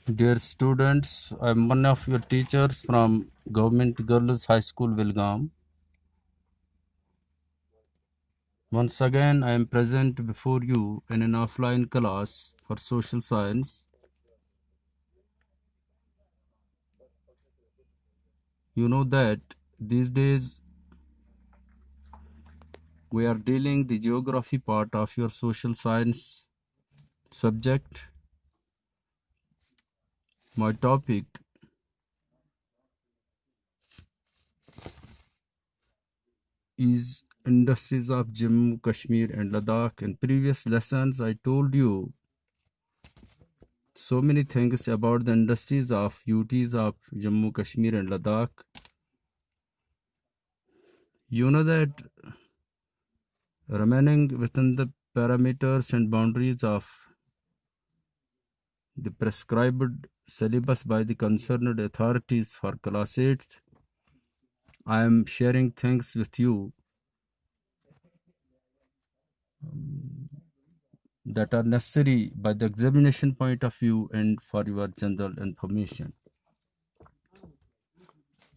Dear students, I am one of your teachers from Government Girls High School, Wilgam. Once again, I am present before you in an offline class for social science. You know that these days we are dealing the geography part of your social science subject. My topic is industries of Jammu, Kashmir and Ladakh. In previous lessons, I told you so many things about the industries of UTs of Jammu, Kashmir and Ladakh. You know that remaining within the parameters and boundaries of the prescribed syllabus by the concerned authorities for class 8th, I am sharing things with you that are necessary by the examination point of view and for your general information.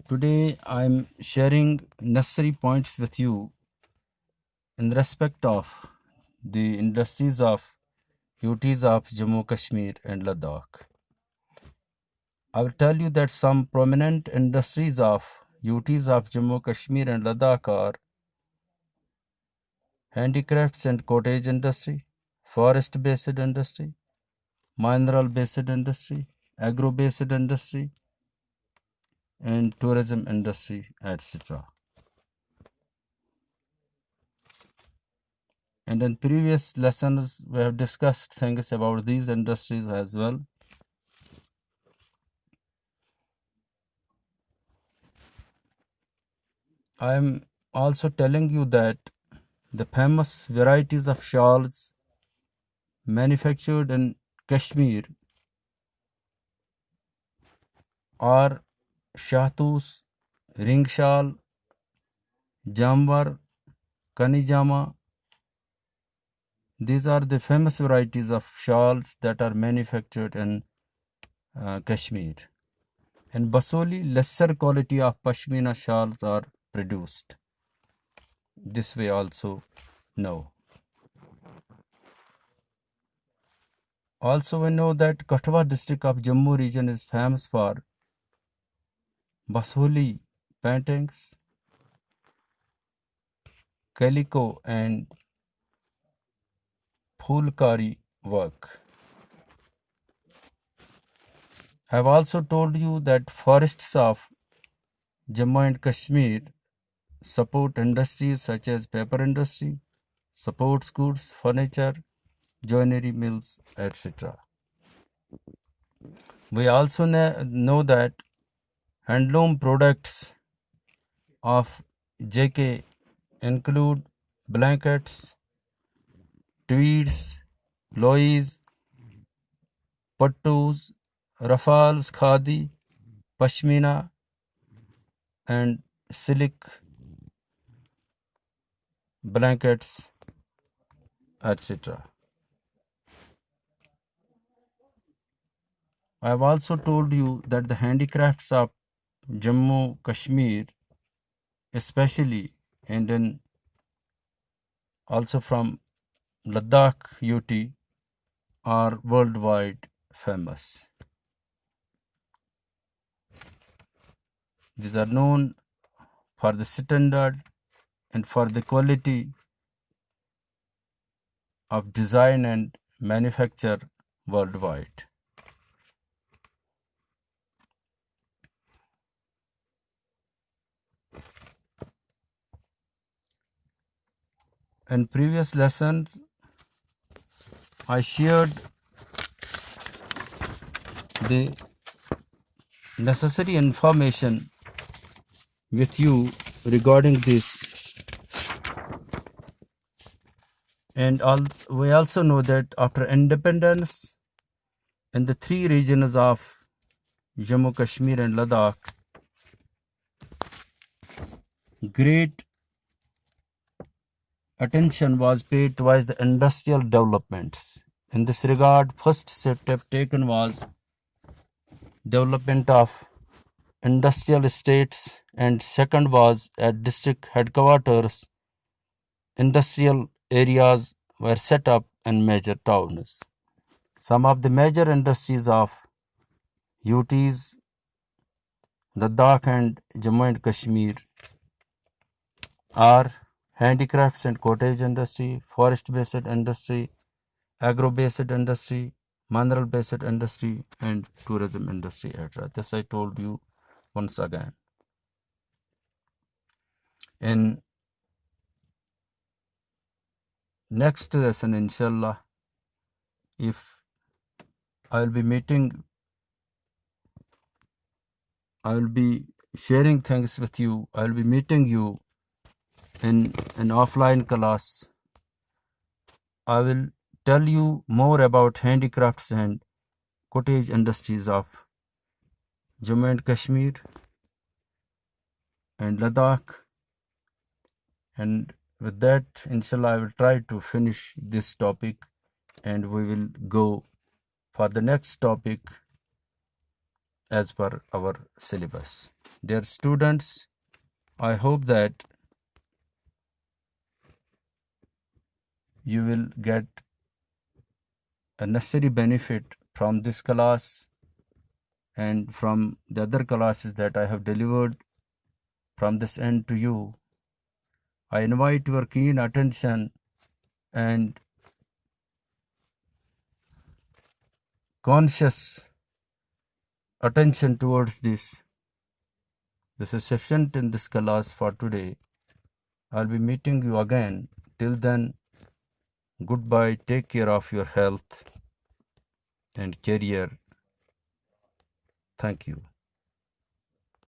Today I am sharing necessary points with you in respect of the industries of UTs of Jammu, Kashmir and Ladakh. I will tell you that some prominent industries of UTs of Jammu, Kashmir and Ladakh are handicrafts and cottage industry, forest-based industry, mineral-based industry, agro-based industry, and tourism industry, etc. And in previous lessons, we have discussed things about these industries as well. I am also telling you that the famous varieties of shawls manufactured in Kashmir are Shahtus, Ring Shawl, Jambar, Kanijama. These are the famous varieties of shawls that are manufactured in Kashmir. In Basoli, lesser quality of Pashmina shawls are produced. This we also know. Also, we know that Kathua district of Jammu region is famous for Basoli paintings, calico and Phulkari work. I have also told you that forests of Jammu and Kashmir support industries such as paper industry, supports goods, furniture, joinery mills, etc. We also know that handloom products of JK include blankets, tweeds, lois, pattus, rafals, khadi, pashmina, and silk blankets, etc. I have also told you that the handicrafts of Jammu, Kashmir, especially, and then also from Ladakh UT, are worldwide famous. These are known for the standard and for the quality of design and manufacture worldwide. In previous lessons, I shared the necessary information with you regarding this, and we also know that after independence in the three regions of Jammu, Kashmir and Ladakh, great attention was paid towards the industrial developments. In this regard, first step taken was development of industrial estates, and second was at district headquarters. Industrial areas were set up in major towns. Some of the major industries of UTs, Ladakh and Jammu and Kashmir are handicrafts and cottage industry, forest-based industry, agro-based industry, mineral-based industry, and tourism industry, etc. This I told you once again. In next lesson, inshallah, if I will be sharing things with you. I will be meeting you in an offline class. I will tell you more about handicrafts and cottage industries of Jammu and Kashmir and Ladakh. And with that, inshallah, I will try to finish this topic and we will go for the next topic as per our syllabus. Dear students, I hope that you will get a necessary benefit from this class and from the other classes that I have delivered from this end to you. I invite your keen attention and conscious attention towards this. This is sufficient in this class for today. I'll be meeting you again. Till then, goodbye. Take care of your health and career. Thank you.